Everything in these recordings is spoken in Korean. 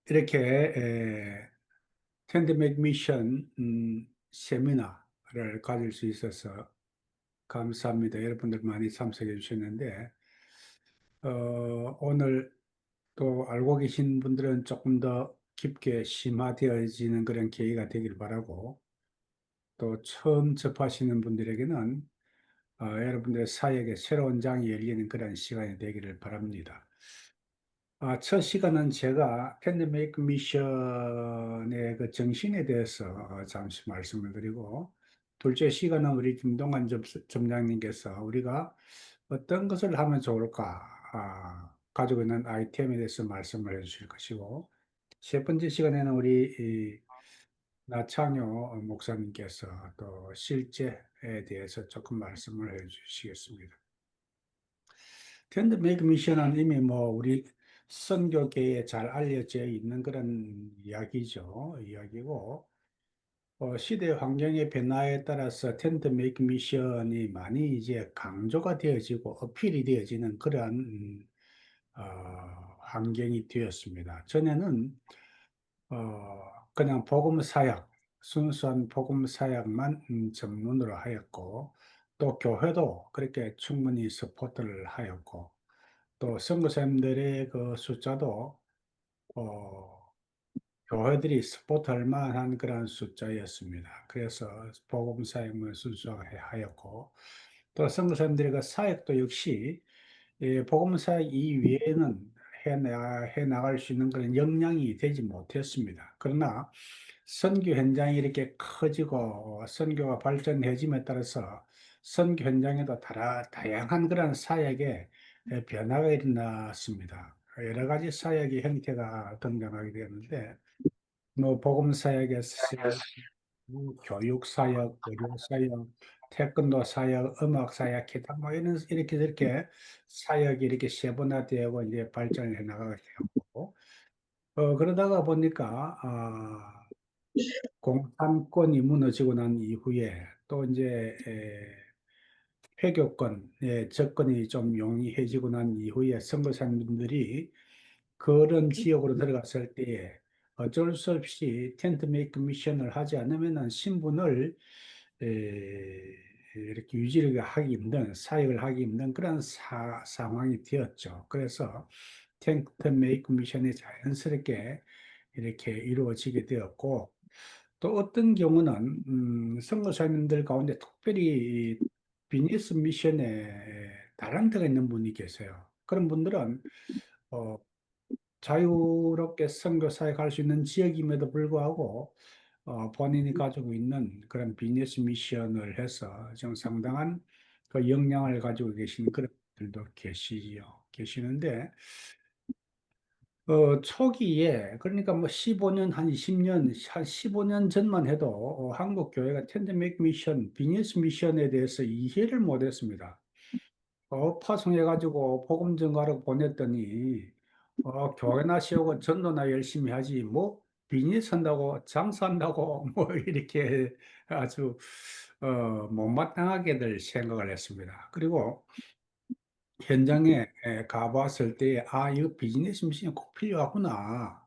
이렇게 텐드맥 미션 세미나를 가질 수 있어서 감사합니다. 여러분들 많이 참석해 주셨는데 오늘 또 알고 계신 분들은 조금 더 깊게 심화되어지는 그런 계기가 되길 바라고, 또 처음 접하시는 분들에게는 여러분들의 사역에 새로운 장이 열리는 그런 시간이 되기를 바랍니다. 첫 시간은 제가 팬데믹 미션의 그 정신에 대해서 잠시 말씀을 드리고, 둘째 시간은 우리 김동관 점장님께서 우리가 어떤 것을 하면 좋을까, 가지고 있는 아이템에 대해서 말씀을 해주실 것이고, 세 번째 시간에는 우리 나창효 목사님께서 또 실제에 대해서 조금 말씀을 해주시겠습니다. 팬데믹 미션은 이미 뭐 우리 선교계에 잘 알려져 있는 그런 이야기고, 시대 환경의 변화에 따라서 텐트 메이크 미션이 많이 이제 강조가 되어지고 어필이 되어지는 그런 어, 환경이 되었습니다. 전에는 그냥 복음 사역, 순수한 복음 사역만 전문으로 하였고, 또 교회도 그렇게 충분히 서포트를 하였고, 또 선교사님들의 그 숫자도 어, 교회들이 스포트할 만한 그런 숫자였습니다. 그래서 복음 사역을 순수하게 하였고, 또 선교사님들의 그 사역도 역시 복음 사역 이외에는 해 나갈 수 있는 그런 역량이 되지 못했습니다. 그러나 선교 현장이 이렇게 커지고 선교가 발전해짐에 따라서 선교 현장에도 다양한 그런 사역의 변화가 일어났습니다. 여러 가지 사역의 형태가 등장하게 되었는데, 뭐 복음 사역에서 교육 사역, 의료 사역, 태권도 사역, 음악 사역, 기타 뭐 이런 이렇게 저렇게 사역이 이렇게 세분화되고 이제 발전을 해 나가게 되었고, 그러다가 보니까 공산권이 무너지고 난 이후에 또 이제 회교권, 접근이 좀 용이해지고 난 이후에 선교사님들이 그런 지역으로 들어갔을 때에 어쩔 수 없이 텐트 메이크 미션을 하지 않으면 신분을 이렇게 유지를 하기 힘든, 사역을 하기 힘든 그런 상황이 되었죠. 그래서 텐트 메이크 미션이 자연스럽게 이렇게 이루어지게 되었고, 또 어떤 경우는 선교사님들 가운데 특별히 이 비즈니스 미션에 달란트가 있는 분이 계세요. 그런 분들은 어, 자유롭게 선교 사역할 수 있는 지역임에도 불구하고 본인이 가지고 있는 그런 비즈니스 미션을 해서 좀 상당한 그 역량을 가지고 계신 그런 분들도 계시는데, 초기에, 그러니까 뭐 15년, 한 20년, 한 15년 전만 해도 한국 교회가 텐데믹 미션, 비즈니스 미션에 대해서 이해를 못했습니다. 파송해가지고 복음 전가로 보냈더니, 교회나 세우고 전도나 열심히 하지, 뭐, 비즈니스 한다고, 장사한다고, 뭐, 이렇게 아주, 못마땅하게들 생각을 했습니다. 그리고 현장에 가봤을 때, 이거 비즈니스 미션이 꼭 필요하구나.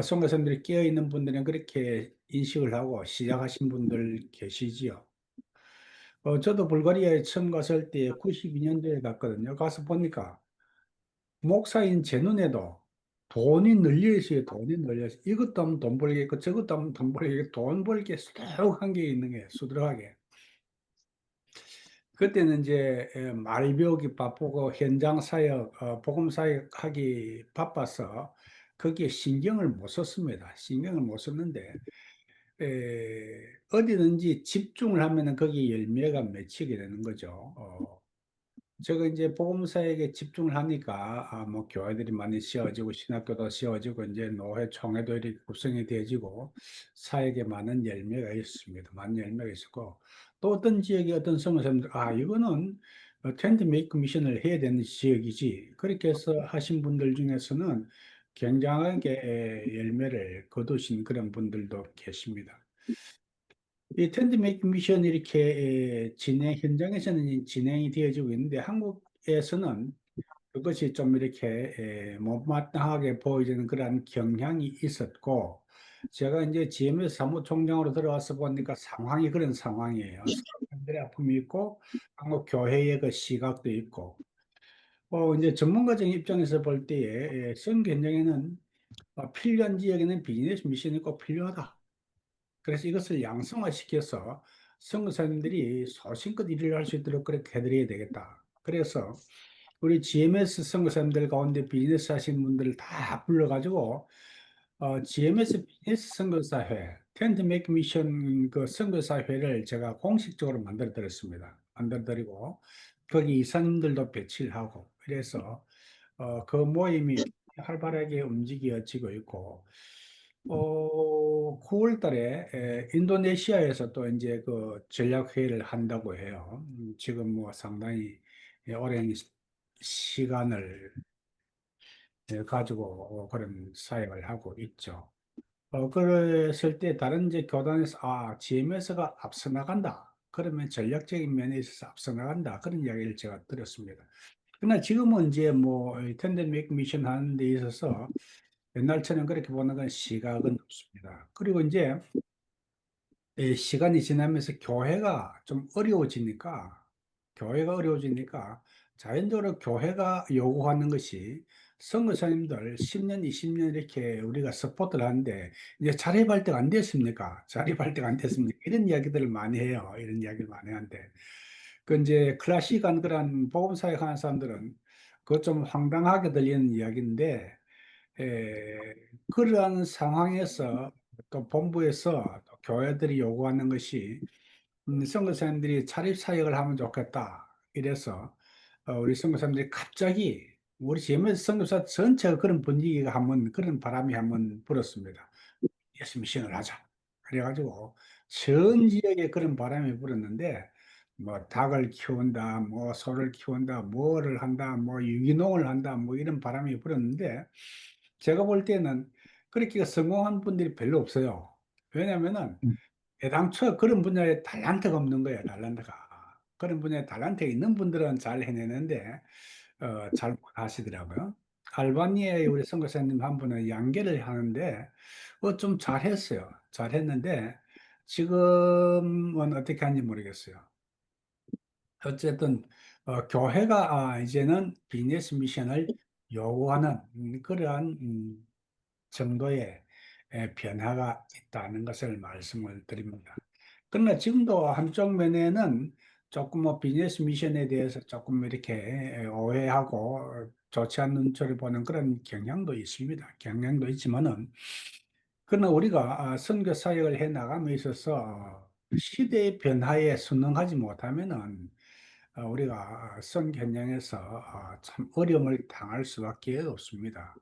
선교사님들이 깨어있는 분들은 그렇게 인식을 하고 시작하신 분들 계시지요. 저도 불가리아에 처음 갔을 때 92년도에 갔거든요. 가서 보니까 목사인 제 눈에도 돈이 널려 있어요. 돈이 널려 있어요. 이것도 하면 돈 벌겠고 저것도 하면 돈 벌겠고 돈 벌게 수두룩한 게 있는 게 수두룩하게. 그때는 이제 말 배우기 바쁘고 현장 사역, 복음 사역 하기 바빠서 거기에 신경을 못 썼습니다. 신경을 못 썼는데 어디든지 집중을 하면은 거기에 열매가 맺히게 되는 거죠. 제가 이제 복음사역에 집중을 하니까 뭐 교회들이 많이 세워지고 신학교도 세워지고 이제 노회 총회도 이렇게 구성이 되어지고 사역에 많은 열매가 있습니다. 많은 열매가 있었고, 또 어떤 지역에 어떤 성도사님들 이거는 텐트 메이크 미션을 해야 되는 지역이지, 그렇게 해서 하신 분들 중에서는 굉장하게 열매를 거두신 그런 분들도 계십니다. 이 텐트 메이킹 미션이 이렇게 현장에서는 진행이 되어지고 있는데, 한국에서는 것이 좀 이렇게 못마땅하게 보이는 그런 경향이 있었고, 제가 이제 GMS 사무총장으로 들어와서 보니까 상황이 그런 상황이에요. 사람들의 아픔이 있고, 한국 교회의 그 시각도 있고, 이제 전문가적인 입장에서 볼 때에 선교 현장에는 필요한 지역에는 비즈니스 미션이 꼭 필요하다. 그래서 이것을 양성화시켜서 선교사님들이 소신껏 일을 할 수 있도록 그렇게 해드려야 되겠다. 그래서 우리 GMS 선교사님들 가운데 비즈니스 하시는 분들을 다 불러가지고 GMS 비즈니스 선교사회, 텐트 메이크 미션 그 선교사회를 제가 공식적으로 만들어 드렸습니다. 만들어 드리고 거기 이사님들도 배치를 하고 그래서 그 모임이 활발하게 움직여지고 있고 9월 달에 인도네시아에서 또 이제 그 전략회의를 한다고 해요. 지금 뭐 상당히 오랜 시간을 가지고 그런 사역을 하고 있죠. 그랬을 때 다른 이제 교단에서 GMS가 앞서 나간다. 그러면 전략적인 면에 있어서 앞서 나간다. 그런 이야기를 제가 들었습니다. 그러나 지금은 이제 뭐 텐덴믹 미션 하는 데 있어서 옛날처럼 그렇게 보는 건 시각은 없습니다. 그리고 이제 이 시간이 지나면서 교회가 어려워지니까 자연적으로 교회가 요구하는 것이 선교사님들 10년, 20년 이렇게 우리가 서포트를 하는데 이제 자립할 때가 안 됐습니까? 자립할 때가 안 됐습니까? 이런 이야기들을 많이 해요. 이런 이야기를 많이 하는데. 그 이제 클래식한 그런 복음사역 하는 사람들은 그거 좀 황당하게 들리는 이야기인데 그러한 상황에서 또 본부에서 또 교회들이 요구하는 것이 선교사님들이 차립 사역을 하면 좋겠다. 이래서 우리 선교사님들이 갑자기 우리 GMS 선교사 전체가 그런 분위기가 한번 그런 바람이 한번 불었습니다. 예수 미션을 하자. 그래가지고 전 지역에 그런 바람이 불었는데 뭐 닭을 키운다, 뭐 소를 키운다, 뭐를 한다, 뭐 유기농을 한다, 뭐 이런 바람이 불었는데 제가 볼 때는 그렇게 성공한 분들이 별로 없어요. 왜냐면은 음, 애당초 그런 분야에 달란트가 없는 거예요, 달란트가. 그런 분야에 달란트가 있는 분들은 잘 해내는데, 잘 못하시더라고요. 알바니아의 우리 선교사님 한 분은 양계를 하는데, 좀 잘했어요. 잘했는데, 지금은 어떻게 하는지 모르겠어요. 어쨌든, 교회가 이제는 비즈니스 미션을 요구하는 그러한 정도의 변화가 있다는 것을 말씀을 드립니다. 그러나 지금도 한쪽 면에는 조금 뭐 비즈니스 미션에 대해서 조금 이렇게 오해하고 좋지 않는 눈초리 보는 그런 경향도 있습니다. 경향도 있지만은 그러나 우리가 선교 사역을 해 나감에 있어서 시대의 변화에 순응하지 못하면은 우리가 선교 현장에서 참 어려움을 당할 수밖에 없습니다.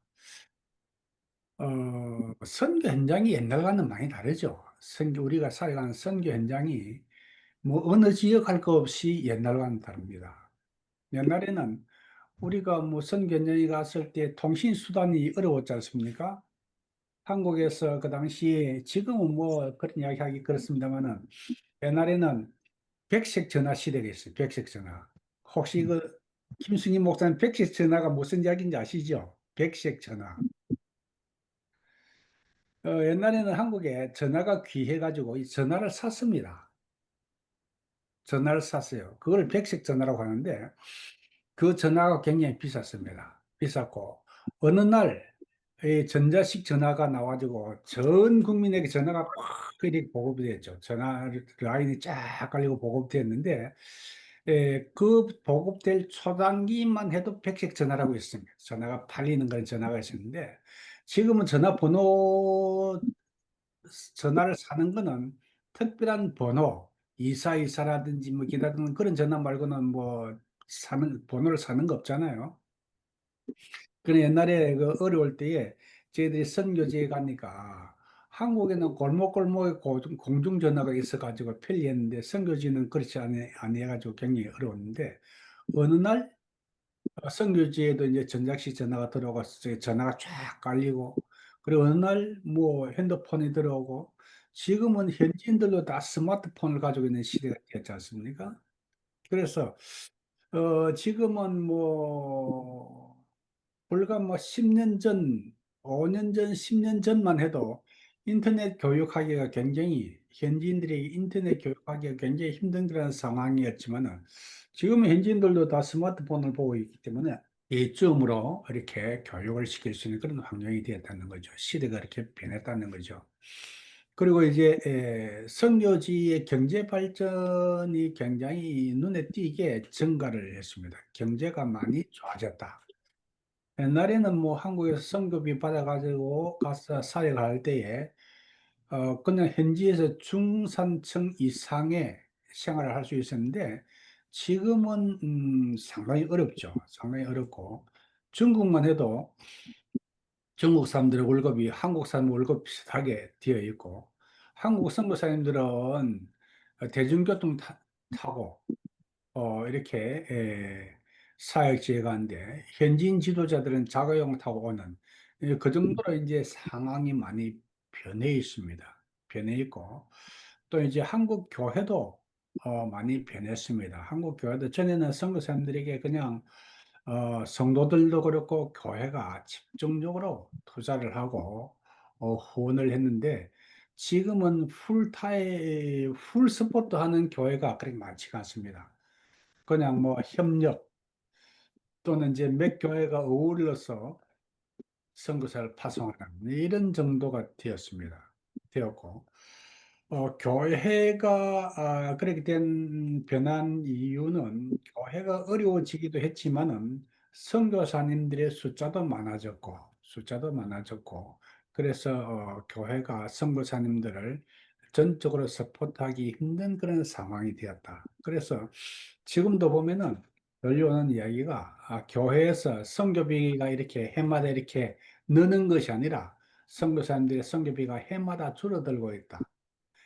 선교 현장이 옛날과는 많이 다르죠. 우리가 살아가는 선교 현장이 뭐 어느 지역 할 거 없이 옛날과는 다릅니다. 옛날에는 우리가 뭐 선교 현장에 갔을 때 통신 수단이 어려웠지 않습니까? 한국에서 그 당시에 지금은 뭐 그런 이야기 하기 그렇습니다만은 옛날에는 백색 전화 시대가 있어요. 백색 전화. 혹시 그 김승희 목사님 백색 전화가 무슨 이야기인지 아시죠? 백색 전화. 옛날에는 한국에 전화가 귀해가지고 이 전화를 샀습니다. 전화를 샀어요. 그걸 백색 전화라고 하는데 그 전화가 굉장히 비쌌습니다. 비쌌고 어느 날 이 전자식 전화가 나와가지고 전 국민에게 전화가 팍 이렇게 보급이 됐죠. 전화 라인이 쫙 깔리고 보급됐는데 그 보급될 초단기만 해도 백색 전화라고 있습니다. 전화가 팔리는 그런 전화가 있었는데 지금은 전화를 사는 거는 특별한 번호, 이사이사라든지 뭐 기다리는 그런 전화 말고는 뭐 번호를 사는 거 없잖아요. 그래 옛날에 그 어려울 때에 저희들이 선교지에 가니까 한국에는 골목골목에 공중전화가 있어가지고 편리했는데 선교지는 그렇지 아니해가지고 굉장히 어려웠는데 어느 날 선교지에도 이제 전작식 전화가 들어가서 전화가 쫙 깔리고 그리고 어느 날 뭐 핸드폰이 들어오고 지금은 현지인들도 다 스마트폰을 가지고 있는 시대가 됐지 않습니까? 그래서 지금은 뭐 불과 뭐 10년 전, 5년 전, 10년 전만 해도 인터넷 교육하기가 굉장히, 현지인들이 인터넷 교육하기가 굉장히 힘든 그런 상황이었지만은 지금은 현지인들도 다 스마트폰을 보고 있기 때문에 이쯤으로 이렇게 교육을 시킬 수 있는 그런 환경이 되었다는 거죠. 시대가 이렇게 변했다는 거죠. 그리고 이제 선교지의 경제 발전이 굉장히 눈에 띄게 증가를 했습니다. 경제가 많이 좋아졌다. 옛날에는 뭐 한국에서 성교비 받아가지고 가서 사역할 때에 그냥 현지에서 중산층 이상의 생활을 할 수 있었는데 지금은 상당히 어렵죠. 상당히 어렵고 중국만 해도 중국 사람들의 월급이 한국 사람 월급 비슷하게 되어 있고 한국 선교사님들은 대중교통 타고 이렇게 사역지에 가는데 현지인 지도자들은 자가용 타고 오는 그 정도로 이제 상황이 많이 변해 있습니다. 변해 있고 또 이제 한국 교회도 많이 변했습니다. 한국 교회도 전에는 선교사님들에게 그냥 성도들도 그렇고 교회가 집중적으로 투자를 하고 후원을 했는데 지금은 풀 서포트 하는 교회가 그렇게 많지가 않습니다. 그냥 뭐 협력 또는 이제 몇 교회가 어울러서 선교사를 파송하는 이런 정도가 되었습니다. 되었고, 교회가 그렇게 된 변한 이유는 교회가 어려워지기도 했지만은 선교사님들의 숫자도 많아졌고, 그래서 교회가 선교사님들을 전적으로 서포트하기 힘든 그런 상황이 되었다. 그래서 지금도 보면은 들려오는 이야기가 교회에서 선교비가 이렇게 해마다 이렇게 느는 것이 아니라 선교사님들의 선교비가 해마다 줄어들고 있다.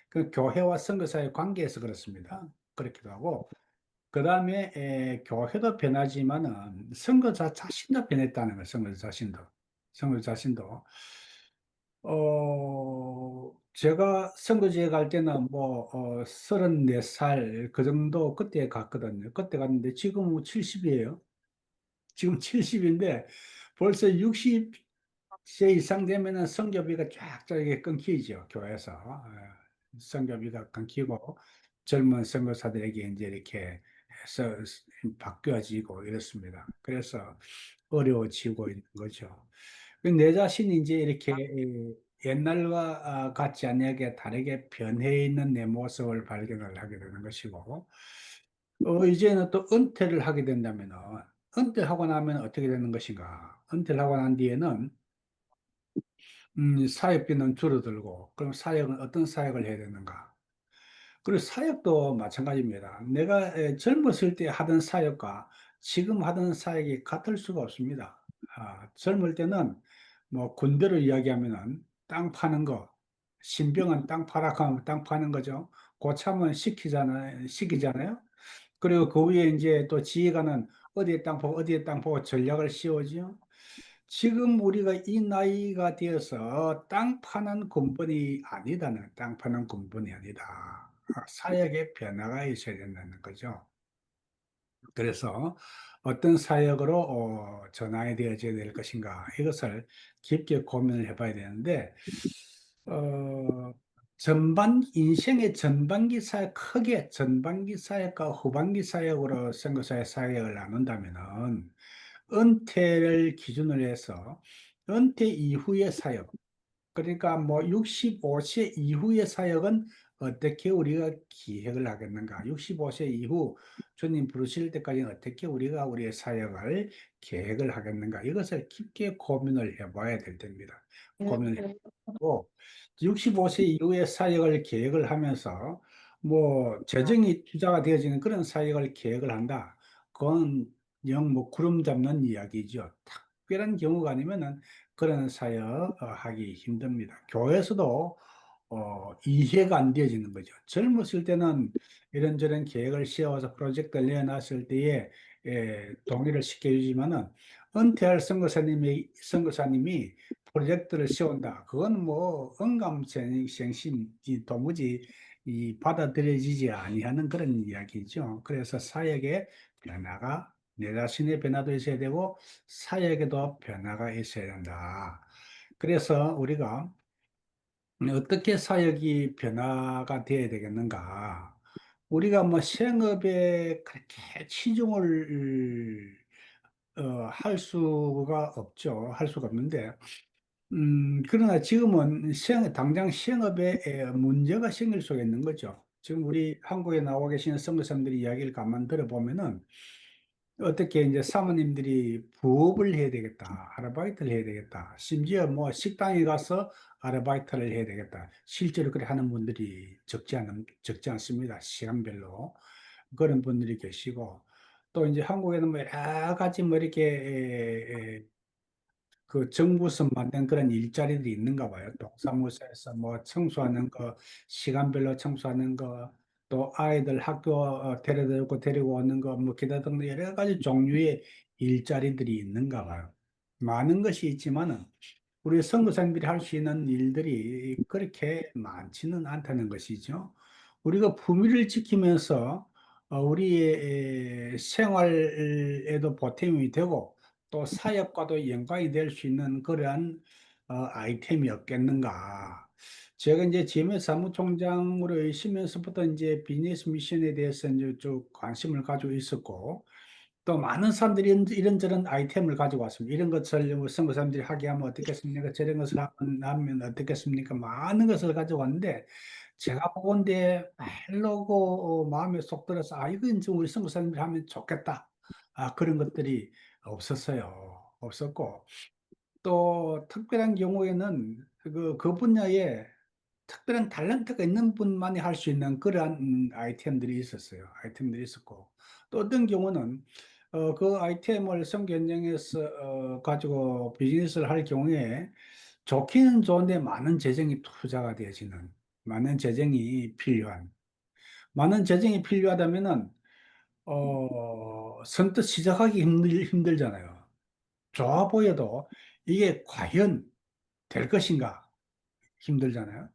그 교회와 선교사의 관계에서 그렇습니다. 그렇기도 하고 그 다음에 교회도 변하지만은 선교사 자신도 변했다는 거예요. 선교사 자신도 제가 선교지에 갈 때는 뭐 34살 그 정도 그때 갔거든요. 그때 갔는데 지금 70이에요. 지금 70인데 벌써 60세 이상 되면은 성교비가 쫙쫙 이게 끊기죠, 교회에서. 성교비가 끊기고 젊은 선교사들에게 이제 이렇게 해서 바뀌어지고 이렇습니다. 그래서 어려워지고 있는 거죠. 내 자신이 이제 이렇게 옛날과 같지 않게 다르게 변해 있는 내 모습을 발견을 하게 되는 것이고, 이제는 또 은퇴를 하게 된다면은 은퇴하고 나면 어떻게 되는 것인가? 은퇴를 하고 난 뒤에는 사역비는 줄어들고 그럼 사역은 어떤 사역을 해야 되는가? 그리고 사역도 마찬가지입니다. 내가 젊었을 때 하던 사역과 지금 하던 사역이 같을 수가 없습니다. 젊을 때는 뭐 군대로 이야기하면은 땅 파는 거, 신병은 땅 파라고 하면 땅 파는 거죠. 고참은 시키잖아요. 그리고 그 위에 이제 또 지휘관은 어디에 땅 보고 어디에 땅 보고 전략을 씌우지요. 지금 우리가 이 나이가 되어서 땅 파는 군번이 아니다는 땅 파는 군번이 아니다. 사역의 변화가 있어야 된다는 거죠. 그래서 어떤 사역으로 전환이 되어져야 될 것인가 이것을 깊게 고민을 해봐야 되는데 어, 인생의 전반기 사역, 크게 전반기 사역과 후반기 사역으로 선교사의 사역을 나눈다면은 은퇴를 기준으로 해서 은퇴 이후의 사역, 그러니까 뭐 65세 이후의 사역은 어떻게 우리가 기획을 하겠는가? 65세 이후 주님 부르실 때까지는 어떻게 우리가 우리의 사역을 계획을 하겠는가? 이것을 깊게 고민을 해봐야 될 텐입니다. 고민을 해보고 65세 이후의 사역을 계획을 하면서 뭐 재정이 투자가 되어지는 그런 사역을 계획을 한다. 그건 영 뭐 구름 잡는 이야기죠. 특별한 경우가 아니면은 그런 사역 하기 힘듭니다. 교회에서도 이해가 안 되어지는 거죠. 젊었을 때는 이런저런 계획을 세워서 프로젝트를 내놨을 때에 동의를 시켜주지만은 은퇴할 선교사님이 프로젝트를 세운다. 그건 뭐 언감생심이 도무지 받아들여지지 아니하는 그런 이야기죠. 그래서 사역의 변화가 내 자신의 변화도 있어야 되고 사역에도 변화가 있어야 된다. 그래서 우리가 어떻게 사역이 변화가 되어야 되겠는가? 우리가 뭐 생업에 그렇게 치중을 할 수가 없죠. 할 수가 없는데, 그러나 지금은 당장 시행업에 문제가 생길 수가 있는 거죠. 지금 우리 한국에 나와 계시는 선교사님들이 이야기를 가만 들어보면은 어떻게 이제 사모님들이 부업을 해야 되겠다, 아르바이트를 해야 되겠다, 심지어 뭐 식당에 가서 아르바이트를 해야 되겠다. 실제로 그렇게 하는 분들이 적지 않습니다. 시간별로. 그런 분들이 계시고, 또 이제 한국에는 뭐 여러 가지 뭐 이렇게 그 정부에서 만든 그런 일자리들이 있는가 봐요. 동사무소에서 뭐 청소하는 거, 시간별로 청소하는 거, 또 아이들 학교 데리고 오는 거, 뭐 기타 등등 여러 가지 종류의 일자리들이 있는가 봐요. 많은 것이 있지만은 우리 선교사님들이 할 수 있는 일들이 그렇게 많지는 않다는 것이죠. 우리가 품위를 지키면서 우리의 생활에도 보탬이 되고 또 사역과도 연관이 될 수 있는 그러한 아이템이 없겠는가. 제가 이제 GMS 사무총장으로 있으면서부터 이제 비즈니스 미션에 대해서 이제 쭉 관심을 가지고 있었고, 또 많은 사람들이 이런저런 아이템을 가지고 왔습니다. 이런 것을 뭐 선거 사람들이 하게 하면 어떻겠습니까? 저런 것을 하면 어떻겠습니까? 많은 것을 가지고 왔는데, 제가 보건대 별로 마음에 쏙 들어서, 이건 좀 우리 선거 사람들이 하면 좋겠다. 그런 것들이 없었어요. 없었고, 또 특별한 경우에는 그 분야에 특별한 탤런트가 있는 분만이 할 수 있는 그러한 아이템들이 있었어요. 아이템들이 있었고 또 어떤 경우는 그 아이템을 선교 현장에서 가지고 비즈니스를 할 경우에 좋기는 좋은데 많은 재정이 투자가 되어지는 많은 재정이 필요한 많은 재정이 필요하다면은 선뜻 시작하기 힘들잖아요. 좋아 보여도 이게 과연 될 것인가 힘들잖아요.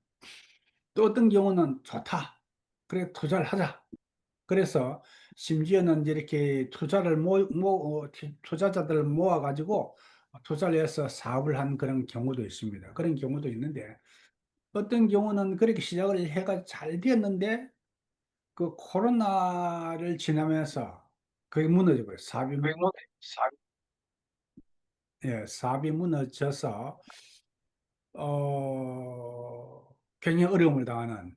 또 어떤 경우는 좋다. 그래, 투자를 하자. 그래서 심지어는 이제 이렇게 투자자들을 모아가지고 투자를 해서 사업을 한 그런 경우도 있습니다. 그런 경우도 있는데 어떤 경우는 그렇게 시작을 해가 잘 되었는데 그 코로나를 지나면서 그게 무너져 버려요. 사업이 무너져서 굉장히 어려움을 당하는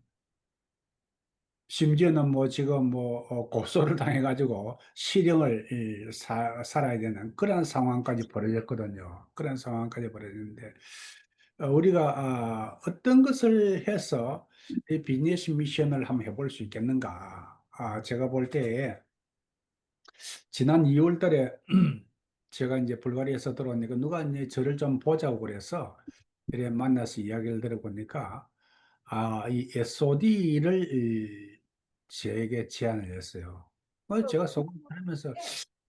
심지어는 뭐 지금 뭐 고소를 당해가지고 실형을 살아야 되는 그런 상황까지 벌어졌거든요. 그런 상황까지 벌어졌는데 우리가 어떤 것을 해서 이 비즈니스 미션을 한번 해볼 수 있겠는가? 제가 볼 때 지난 2월 달에 제가 이제 불가리아에서 들어오니까 누가 이제 저를 좀 보자고 그래서 이래 만나서 이야기를 들어보니까 이 SOD를 제게 제안을 했어요. 제가 속으로 하면서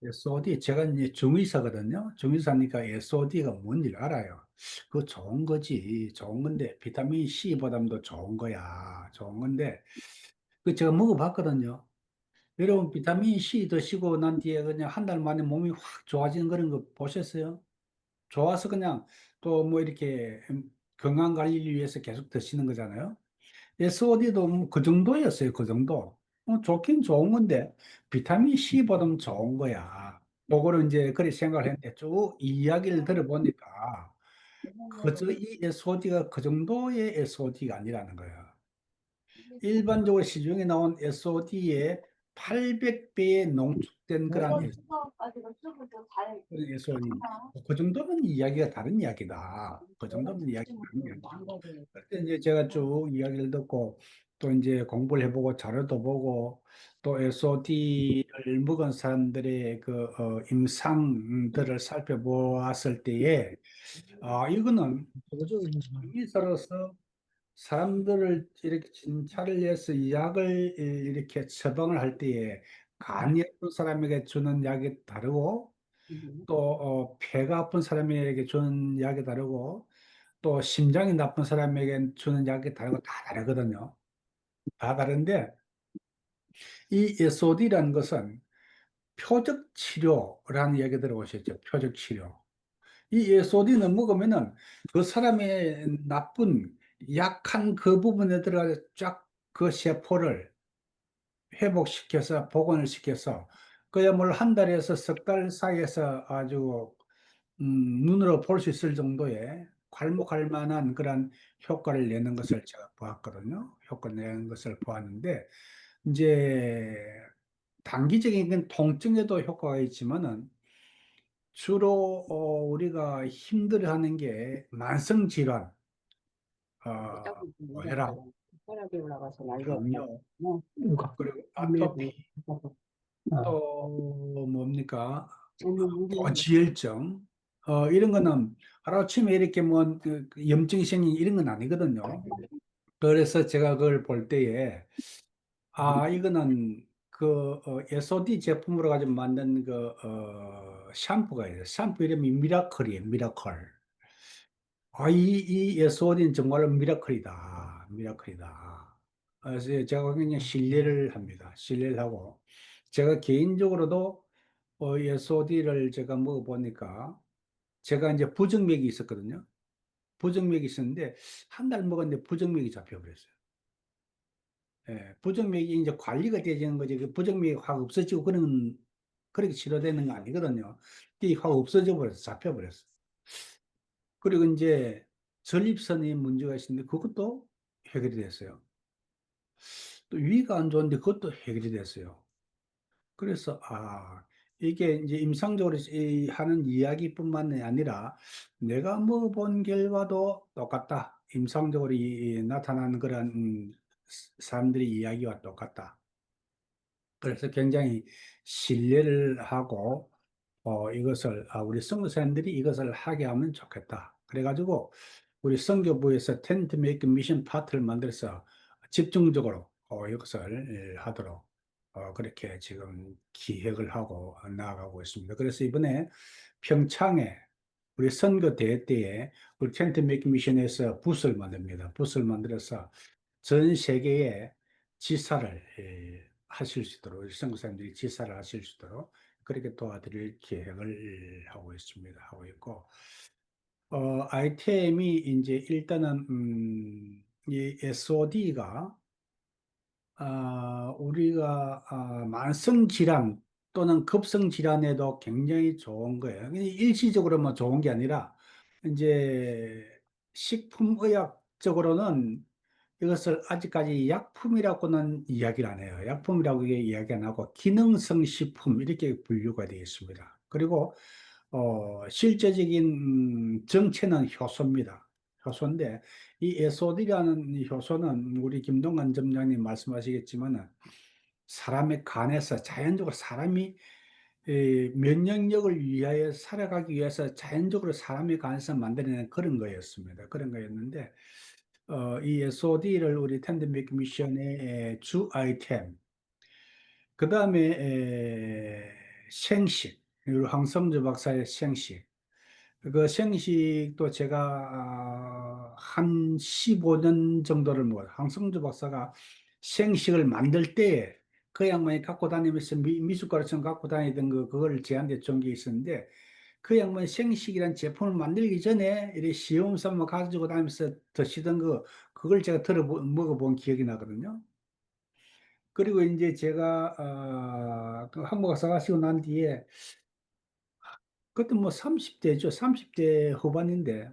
SOD 제가 이제 중의사거든요. 중의사니까 SOD가 뭔지 알아요. 그거 좋은 거지. 좋은 건데 비타민 C보다도 좋은 거야. 좋은 건데 그 제가 먹어봤거든요. 여러분 비타민 C 드시고 난 뒤에 그냥 한 달 만에 몸이 확 좋아지는 그런 거 보셨어요? 좋아서 그냥 또 뭐 이렇게 건강 관리를 위해서 계속 드시는 거잖아요. SOD도 그 정도였어요. 그 정도. 좋긴 좋은 건데 비타민 C보다는 좋은 거야. 그거를 이제 그렇게 생각을 했는데 쭉 이야기를 들어보니까 그저 이 SOD가 그 정도의 SOD가 아니라는 거야. 일반적으로 시중에 나온 SOD의 800배의 농축된 그런 SOD. 그 정도면 이야기가 다른 이야기다. 그 정도면 이야기가 다른 이야기다. 그때 이제 제가 쭉 이야기를 듣고 또 이제 공부를 해보고 자료도 보고 또 SOD를 먹은 사람들의 그 임상들을 살펴보았을 때에 이거는 의사로서 사람들을 이렇게 진찰을 해서 이 약을 이렇게 처방을 할 때에 간이 아픈 사람에게 주는 약이 다르고 또 폐가 아픈 사람에게 주는 약이 다르고 또 심장이 나쁜 사람에게 주는 약이 다르고 다 다르거든요. 다 다른데 이 SOD라는 것은 표적 치료라는 얘기 들어보셨죠? 표적 치료. 이 SOD는 먹으면은 그 사람의 나쁜 약한 그 부분에 들어가서 쫙 그 세포를 회복시켜서 복원을 시켜서 그야말로 한 달에서 석 달 사이에서 아주 눈으로 볼 수 있을 정도의 괄목할 만한 그런 효과를 내는 것을 제가 보았거든요. 효과 내는 것을 보았는데 인제 단기적인 건 통증에도 효과가 있지만은 주로 우리가 힘들어하는 게 만성 질환, 땀이 좀 뭐 혈압, 올랐어요. 혈압이 올라가서 난리 났다고. 당뇨, 뭐, 이거, 그리고 아무래도, 아토피, 어, 또 뭡니까? 음, 고지혈증, 이런 거는 하루아침에 이렇게 뭐 염증이 생긴 이런 건 아니거든요. 그래서 제가 그걸 볼 때에 이거는 그 SOD 제품으로 가지고 만든 그 샴푸가 있어요. 샴푸 이름이 미라클이에요. 미라클. 이 SOD는 정말로 미라클이다. 미라클이다. 그래서 제가 그냥 신뢰를 합니다. 신뢰를 하고 제가 개인적으로도 SOD를 제가 먹어보니까 제가 이제 부정맥이 있었거든요. 부정맥이 있었는데 한 달 먹었는데 부정맥이 잡혀버렸어요. 예, 부정맥이 이제 관리가 되는 거지. 그 부정맥이 확 없어지고 그렇게 치료되는 거 아니거든요. 이게 확 없어져 버려서 잡혀버렸어. 그리고 이제 전립선에 문제가 있었는데 그것도 해결이 됐어요. 또 위가 안 좋은데 그것도 해결이 됐어요. 그래서 이게 이제 임상적으로 하는 이야기뿐만이 아니라 내가 먹어본 결과도 똑같다. 임상적으로 나타나는 그런 사람들의 이야기와 똑같다. 그래서 굉장히 신뢰를 하고 이것을 우리 선교사님들이 이것을 하게 하면 좋겠다. 그래가지고 우리 선교부에서 텐트 메이킹 미션 파트를 만들어서 집중적으로 이것을 하도록 그렇게 지금 기획을 하고 나아가고 있습니다. 그래서 이번에 평창에 우리 선교대회 때에 우리 텐트 메이킹 미션에서 붓을 만듭니다. 붓을 만들어서 전 세계에 지사를 하실 수 있도록, 선교사님들이 지사를 하실 수 있도록 그렇게 도와드릴 계획을 하고 있습니다. 하고 있고, 아이템이 이제 일단은, 이 SOD가, 우리가, 만성 질환 또는 급성 질환에도 굉장히 좋은 거예요. 일시적으로 뭐 좋은 게 아니라, 이제 식품의학적으로는 이것을 아직까지 약품이라고는 이야기를 안 해요. 약품이라고 이야기 안 하고 기능성 식품 이렇게 분류가 되어 있습니다. 그리고 실제적인 정체는 효소입니다. 효소인데 이 에소디라는 효소는 우리 김동관 점장님 말씀하시겠지만 사람의 간에서 자연적으로 사람이 면역력을 위하여 살아가기 위해서 자연적으로 사람의 간에서 만들어낸 그런 거였습니다. 그런 거였는데 이 SOD를 우리 텐드미크 미션의 주 아이템, 그 다음에 생식, 그리고 황성주 박사의 생식, 그 생식도 제가 한 15년 정도를 황성주 박사가 생식을 만들 때 그 양반이 갖고 다니면서 미숫가루처럼 갖고 다니던 그걸 제한테 준 게 있었는데 그 양반이 생식이란 제품을 만들기 전에 이렇게 시험 삼아 가지고 다니면서 드시던 그걸 제가 먹어본 기억이 나거든요. 그리고 이제 제가 그 한국에 사가시고 난 뒤에 그때 뭐 30대죠. 30대 후반인데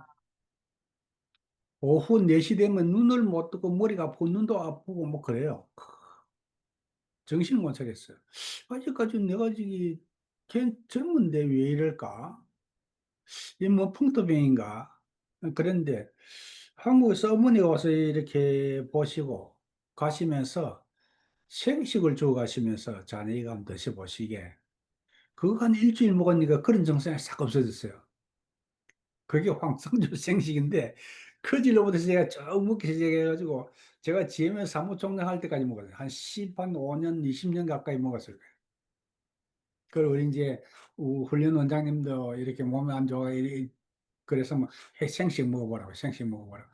오후 4시 되면 눈을 못 뜨고 머리가 아프고 눈도 아프고 뭐 그래요. 정신을 못 차렸어요. 아직까지 내가 저기 젊은데 왜 이럴까? 이 뭐 풍토병인가? 그런데 한국에서 어머니가 와서 이렇게 보시고 가시면서 생식을 주고 가시면서 자네가 한번 드셔보시게. 그거 한 일주일 먹으니까 그런 증상이 싹 없어졌어요. 그게 황성주 생식인데 그 질로부터 제가 쭉 먹기 시작해가지고 제가 GM에 사무총장 할 때까지 먹었어요. 한 5년, 20년 가까이 먹었을 거예요. 그리고 우리 이제 훈련 원장님도 이렇게 몸이 안 좋아 그래서 뭐 생식 먹어보라고 생식 먹어보라고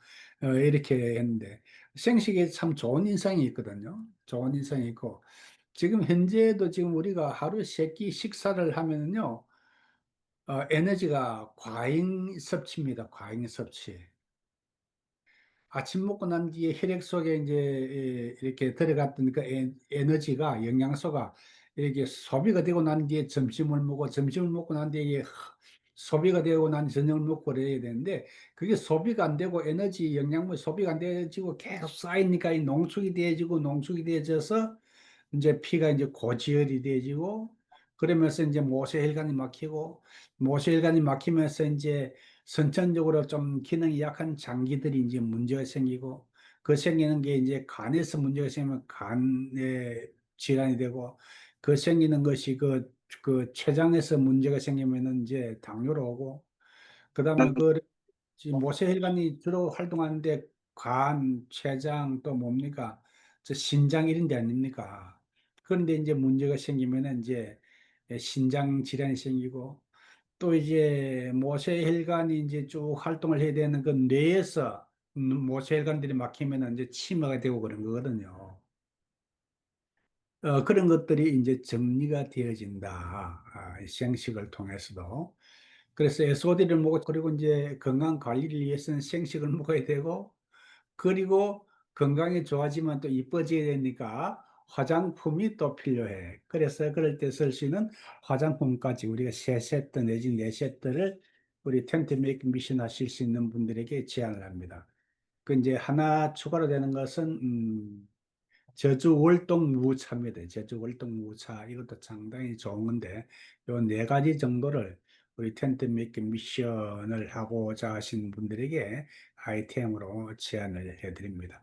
이렇게 했는데 생식에 참 좋은 인상이 있거든요. 좋은 인상이 있고 지금 현재도 지금 우리가 하루 세 끼 식사를 하면은요, 에너지가 과잉 섭취입니다. 과잉 섭취. 아침 먹고 난 뒤에 혈액 속에 이제 이렇게 들어갔던 그 에너지가, 영양소가 이렇게 소비가 되고 난 뒤에 점심을 먹고, 점심을 먹고 난 뒤에 이게 소비가 되고 난 저녁을 먹고 그래야 되는데, 그게 소비가 안 되고 에너지 영양분 소비가 안 되어지고 계속 쌓이니까 이 농축이 되어지고, 농축이 되어져서 이제 피가 이제 고지혈이 되어지고, 그러면서 이제 모세혈관이 막히고, 모세혈관이 막히면서 이제 선천적으로 좀 기능이 약한 장기들이 이제 문제가 생기고, 그 생기는 게 이제 간에서 문제가 생기면 간에 질환이 되고, 그 생기는 것이 그 췌장에서 문제가 생기면은 이제 당뇨로 오고, 그 다음에 그 지금 모세혈관이 주로 활동하는데 간, 췌장 또 뭡니까? 저 신장 이런 데 아닙니까? 그런데 이제 문제가 생기면은 이제 신장 질환이 생기고, 또 이제 모세혈관이 이제 쭉 활동을 해야 되는 그 뇌에서 모세혈관들이 막히면은 이제 치매가 되고 그런 거거든요. 그런 것들이 이제 정리가 되어진다. 생식을 통해서도. 그래서 SOD를 먹고, 그리고 이제 건강 관리를 위해서는 생식을 먹어야 되고, 그리고 건강이 좋아지면 또 이뻐져야 되니까 화장품이 또 필요해. 그래서 그럴 때 쓸 수 있는 화장품까지 우리가 세 세트 내지 네 세트를 우리 텐트 메이킹 미션 하실 수 있는 분들에게 제안을 합니다. 그 이제 하나 추가로 되는 것은 저주 월동 무차입니다. 저주 월동 무차 이것도 상당히 좋은 건데 요 네 가지 정도를 우리 텐트 메이킹 미션을 하고자 하신 분들에게 아이템으로 제안을 해드립니다.